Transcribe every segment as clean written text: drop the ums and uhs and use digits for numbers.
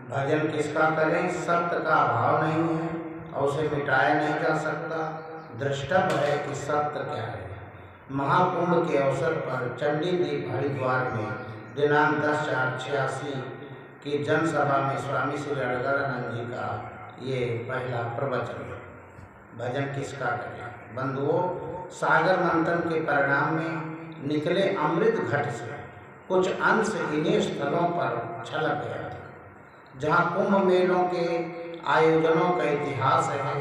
भजन किसका करें, सत्य का अभाव नहीं है और उसे मिटाया नहीं जा सकता। द्रष्टव्य है कि सत्य क्या है। महाकुंभ के अवसर पर चंडीद्वीप हरिद्वार में दिनांक 10/4/86 की जनसभा में स्वामी श्री अड़गड़ानंद जी का ये पहला प्रवचन है, भजन किसका करें। बंधुओं, सागर मंथन के परिणाम में निकले अमृत घट से कुछ अंश इन्हीं स्थलों पर छलक गया था जहाँ कुंभ मेलों के आयोजनों का इतिहास है।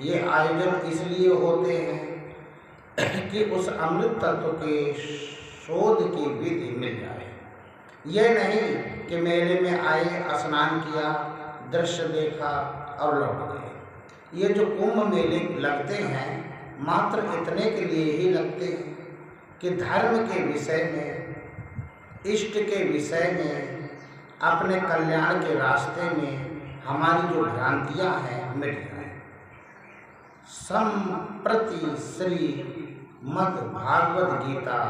ये आयोजन इसलिए होते हैं कि उस अमृत तत्व के शोध की विधि मिल जाए। यह नहीं कि मेले में आए, स्नान किया, दृश्य देखा और लौट गए। ये जो कुंभ मेले लगते हैं मात्र इतने के लिए ही लगते हैं कि धर्म के विषय में, इष्ट के विषय में, अपने कल्याण के रास्ते में हमारी जो भ्रांतियाँ हैं मिट जाए। संप्रति श्री मद् भागवत गीता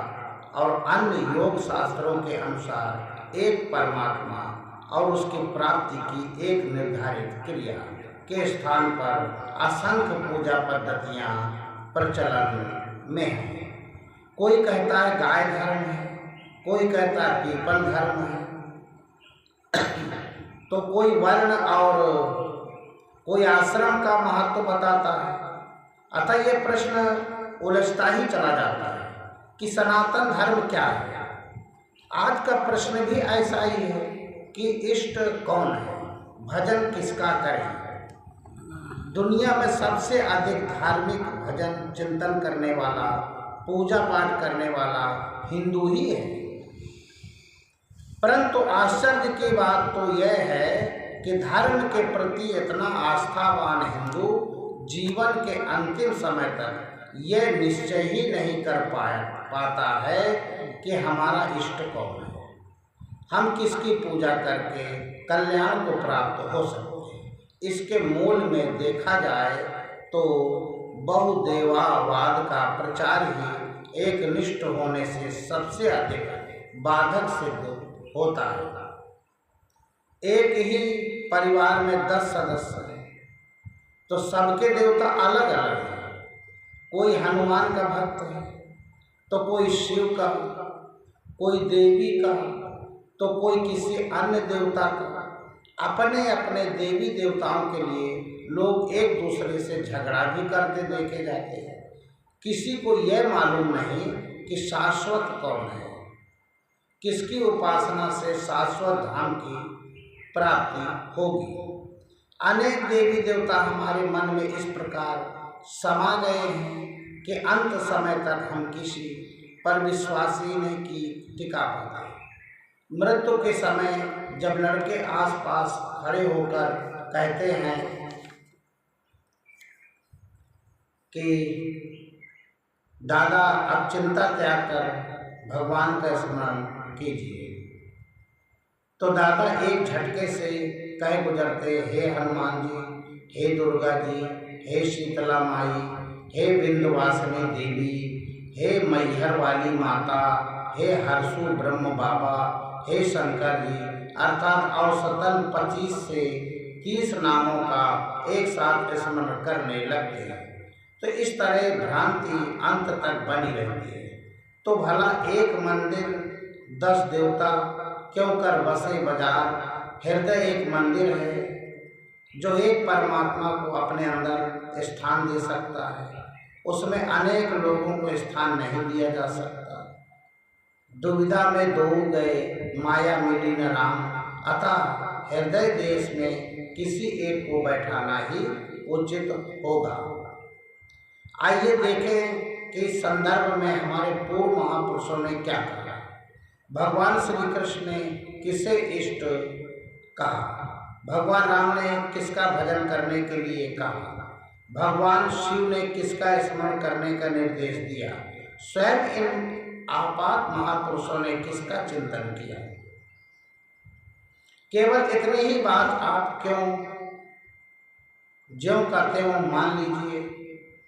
और अन्य योग शास्त्रों के अनुसार एक परमात्मा और उसकी प्राप्ति की एक निर्धारित क्रिया के स्थान पर असंख्य पूजा पद्धतियाँ प्रचलन में हैं। कोई कहता है गाय धर्म है, कोई कहता है पीपल धर्म है, तो कोई वर्ण और कोई आश्रम का महत्व बताता है। अतः यह प्रश्न उलझता ही चला जाता है कि सनातन धर्म क्या है। आज का प्रश्न भी ऐसा ही है कि इष्ट कौन है, भजन किसका करें। दुनिया में सबसे अधिक धार्मिक भजन चिंतन करने वाला, पूजा पाठ करने वाला हिंदू ही है। परंतु आश्चर्य की बात तो यह है कि धर्म के प्रति इतना आस्थावान हिंदू जीवन के अंतिम समय तक यह निश्चय ही नहीं कर पाता है कि हमारा इष्ट कौन है, हम किसकी पूजा करके कल्याण को प्राप्त हो सकते हैं। इसके मूल में देखा जाए तो बहुदेवावाद का प्रचार ही एक निष्ठ होने से सबसे अधिक बाधक सिद्ध होता है। एक ही परिवार में 10 सदस्य हैं तो सबके देवता अलग अलग हैं। कोई हनुमान का भक्त है तो कोई शिव का, कोई देवी का, तो कोई किसी अन्य देवता का। अपने अपने देवी देवताओं के लिए लोग एक दूसरे से झगड़ा भी करते देखे जाते हैं। किसी को यह मालूम नहीं कि शाश्वत कौन है, किसकी उपासना से शाश्वत धाम की प्राप्ति होगी। अनेक देवी देवता हमारे मन में इस प्रकार समा गए हैं कि अंत समय तक हम किसी पर विश्वास ही नहीं टिका पाते। मृत्यु के समय जब लड़के आसपास खड़े होकर कहते हैं कि दादा अब चिंता त्याग कर भगवान का स्मरण कीजिए, तो दादा एक झटके से कह गुजरते, हे हनुमान जी, हे दुर्गा जी, हे शीतला माई, हे विंध्यवासिनी देवी, हे मैहर वाली माता, हे हरसु ब्रह्म बाबा, हे शंकर जी, अर्थात औसतन 25 से 30 नामों का एक साथ स्मरण करने लगते हैं। तो इस तरह भ्रांति अंत तक बनी रहती है। तो भला एक मंदिर 10 देवता क्यों कर बसे बाजार। हृदय एक मंदिर है जो एक परमात्मा को अपने अंदर स्थान दे सकता है, उसमें अनेक लोगों को स्थान नहीं दिया जा सकता। दुविधा में दो गए माया मिली न राम, अतः हृदय देश में किसी एक को बैठाना ही उचित होगा। आइए देखें कि इस संदर्भ में हमारे पूर्व महापुरुषों ने क्या कहा। भगवान श्री कृष्ण ने किसे इष्ट कहा, भगवान राम ने किसका भजन करने के लिए कहा, भगवान शिव ने किसका स्मरण करने का निर्देश दिया, स्वयं इन आपात महापुरुषों ने किसका चिंतन किया। केवल इतनी ही बात आप क्यों ज्यों का त्यों मान लीजिए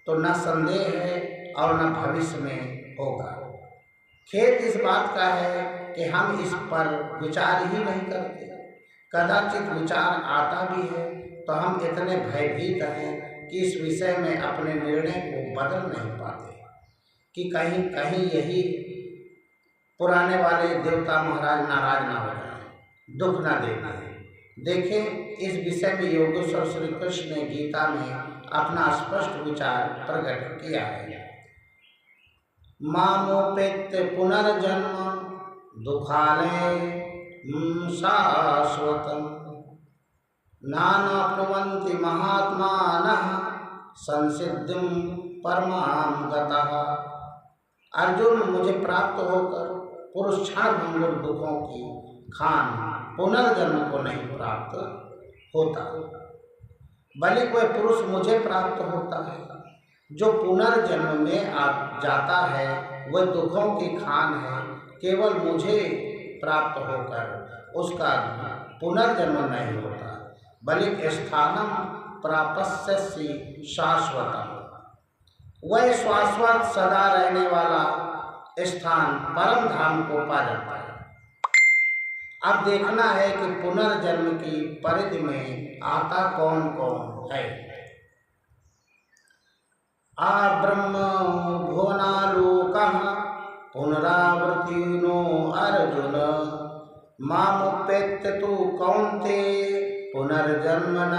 तो न संदेह है और न भविष्य में होगा। खेद इस बात का है कि हम इस पर विचार ही नहीं करते। कदाचित विचार आता भी है तो हम इतने भयभीत हैं कि इस विषय में अपने निर्णय को बदल नहीं पाते कि कहीं कहीं यही पुराने वाले देवता महाराज नाराज ना हो जाए, दुख ना देते। देखें, इस विषय में योगेश्वर श्री कृष्ण ने गीता में अपना स्पष्ट विचार प्रकट किया है। मामोपेत्य पुनर्जन्म दुखालय शाश्वतम् नानाप्नुवन्ति महात्मानः संसिद्धिं परमां गतः। अर्जुन, मुझे प्राप्त होकर पुरुष क्षणभंगुर दुखों की खान पुनर्जन्म को नहीं प्राप्त होता, बल्कि वह पुरुष मुझे प्राप्त होता है। जो पुनर्जन्म में आ जाता है वह दुखों की खान है, केवल मुझे प्राप्त होकर उसका पुनर्जन्म नहीं होता, बल्कि स्थानम प्रापस्यसि शाश्वतम्, वह शाश्वत सदा रहने वाला स्थान परम धाम को पा जाता है। अब देखना है कि पुनर्जन्म की परिधि में आता कौन कौन है। आ ब्रह्म भुवनालोकः पुनरावृत्तिनो अर्जुन मामुपेत्य तु कौन्तेय पुनर्जन्म न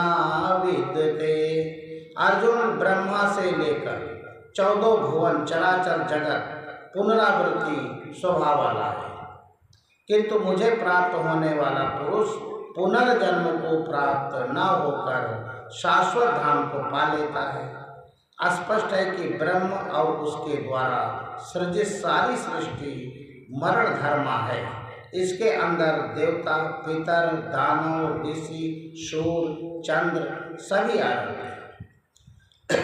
विद्यते। अर्जुन, ब्रह्मा से लेकर 14 भुवन चराचर जगत पुनरावृत्ति स्वभाव वाला है, किंतु मुझे प्राप्त होने वाला पुरुष पुनर्जन्म को प्राप्त न होकर शाश्वत धाम को पा लेता है। स्पष्ट है कि ब्रह्म और उसके द्वारा सृजित सारी सृष्टि मरण धर्मा है। इसके अंदर देवता, पितर, दानव, ऋषि, शूर, चंद्र सभी आ रहे हैं।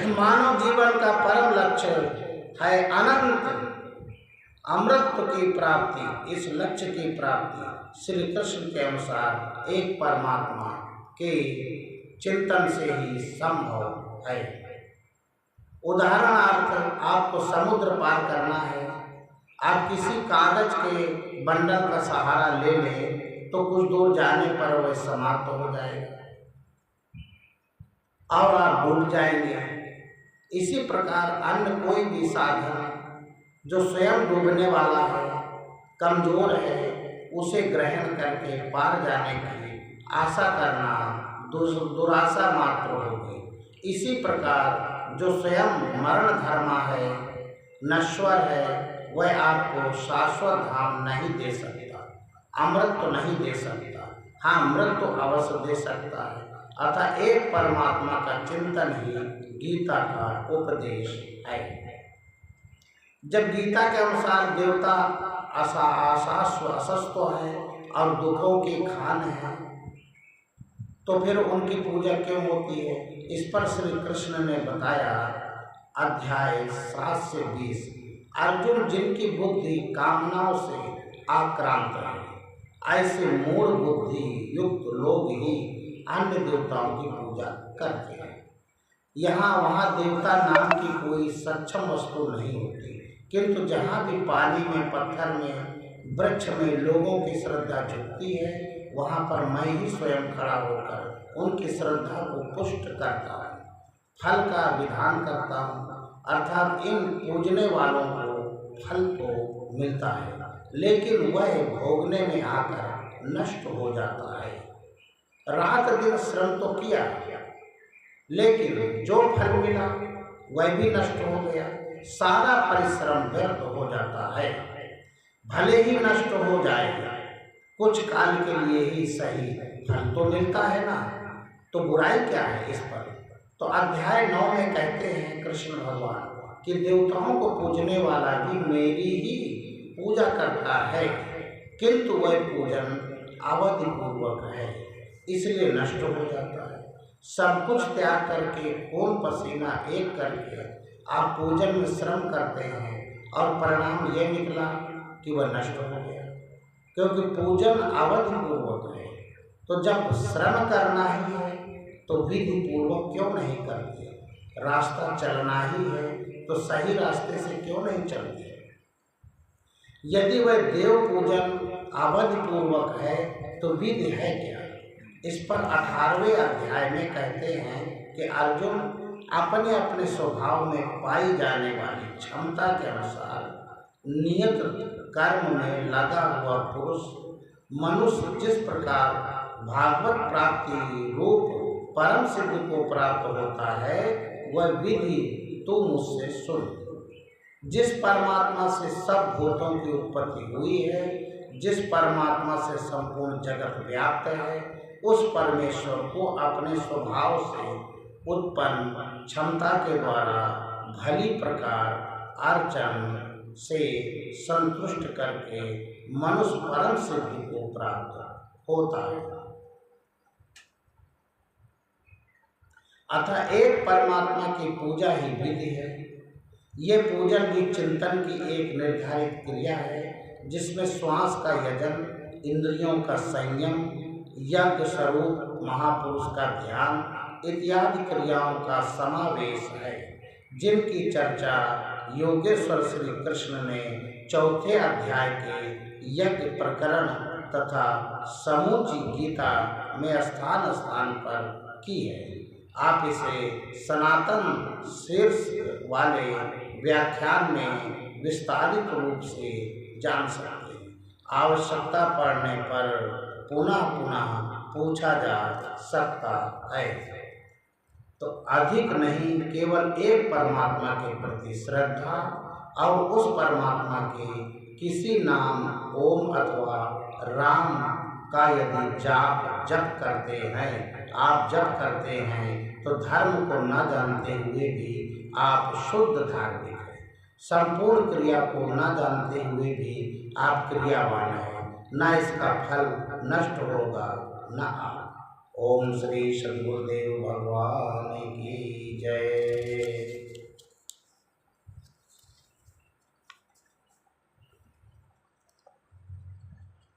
मानव जीवन का परम लक्ष्य है अनंत अमृत की प्राप्ति। इस लक्ष्य की प्राप्ति श्री कृष्ण के अनुसार एक परमात्मा के चिंतन से ही संभव है। उदाहरणार्थ, आपको समुद्र पार करना है, आप किसी कागज के बंडल का सहारा ले लें तो कुछ दूर जाने पर वह समाप्त हो जाएगा और आप डूब जाएंगे। इसी प्रकार अन्य कोई भी साधन जो स्वयं डूबने वाला है, कमजोर है, उसे ग्रहण करके पार जाने की आशा करना दुराशा मात्र होगी। इसी प्रकार जो स्वयं मरण धर्मा है, नश्वर है, वह आपको शाश्वत धाम नहीं दे सकता, अमृत तो नहीं दे सकता। हाँ, अमृत तो अवश्य दे सकता है। अतः एक परमात्मा का चिंतन ही गीता का उपदेश है। जब गीता के अनुसार देवता असस्व है और दुखों की खान है, तो फिर उनकी पूजा क्यों होती है? इस पर श्री कृष्ण ने बताया, अध्याय 7 से 20। अर्जुन, जिनकी बुद्धि कामनाओं से आक्रांत है, ऐसे मूढ़ बुद्धि युक्त लोग ही अन्य देवताओं की पूजा करते हैं। यहाँ वहाँ देवता नाम की कोई सक्षम वस्तु नहीं होती, किंतु जहाँ भी पानी में, पत्थर में, वृक्ष में लोगों की श्रद्धा झुकती है, वहाँ पर मैं ही स्वयं खड़ा होकर उनकी श्रद्धा को पुष्ट करता हूँ, फल का विधान करता हूँ। अर्थात इन पूजने वालों को फल तो मिलता है, लेकिन वह भोगने में आकर नष्ट हो जाता है। रात दिन श्रम तो किया, लेकिन जो फल मिला वह भी नष्ट हो गया। सारा परिश्रम व्यर्थ हो जाता है। भले ही नष्ट हो जाएगा, कुछ काल के लिए ही सही, फल तो मिलता है ना, तो बुराई क्या है इस पर? तो अध्याय 9 में कहते हैं कृष्ण भगवान कि देवताओं को पूजने वाला भी मेरी ही पूजा करता है, किंतु वह पूजन अवधि पूर्वक है, इसलिए नष्ट हो जाता है। सब कुछ त्याग करके, खून पसीना एक करके आप पूजन में श्रम करते हैं और परिणाम ये निकला कि वह नष्ट हो गया, क्योंकि पूजन अवधि पूर्वक है। तो जब श्रम करना ही है तो विधि पूर्वक क्यों नहीं करते? रास्ता चलना ही है तो सही रास्ते से क्यों नहीं चलते? यदि वह देव पूजन अवधि पूर्वक है तो विधि है क्या? इस पर 18वें अध्याय में कहते हैं कि अर्जुन अपने अपने स्वभाव में पाई जाने वाली क्षमता के अनुसार नियत कर्म में लगा हुआ पुरुष मनुष्य जिस प्रकार भागवत प्राप्ति रूप परम सिद्धि को प्राप्त होता है, वह विधि तू मुझसे सुन। जिस परमात्मा से सब भूतों की उत्पत्ति हुई है, जिस परमात्मा से संपूर्ण जगत व्याप्त है, उस परमेश्वर को अपने स्वभाव से उत्पन्न क्षमता के द्वारा भली प्रकार अर्चन से संतुष्ट करके मनुष्य परम सिद्धि को प्राप्त होता है। अतः एक परमात्मा की पूजा ही विधि है। ये पूजन भी चिंतन की एक निर्धारित क्रिया है, जिसमें श्वास का यजन, इंद्रियों का संयम, यज्ञ स्वरूप महापुरुष का ध्यान इत्यादि क्रियाओं का समावेश है, जिनकी चर्चा योगेश्वर श्री कृष्ण ने 4थे अध्याय के यज्ञ प्रकरण तथा समूची गीता में स्थान स्थान पर की है। आप इसे सनातन शीर्ष वाले व्याख्यान में विस्तारित रूप से जान सकते हैं। आवश्यकता पड़ने पर पुनः पुनः पूछा जा सकता है। तो अधिक नहीं, केवल एक परमात्मा के प्रति श्रद्धा और उस परमात्मा के किसी नाम ओम अथवा राम का यदि जप करते हैं, आप जप करते हैं, तो धर्म को न जानते हुए भी आप शुद्ध धार्मिक हैं। संपूर्ण क्रिया को न जानते हुए भी आप क्रियावान हैं, न इसका फल नष्ट होगा न आप। ओम श्री सद्गुरुदेव भगवान की जय।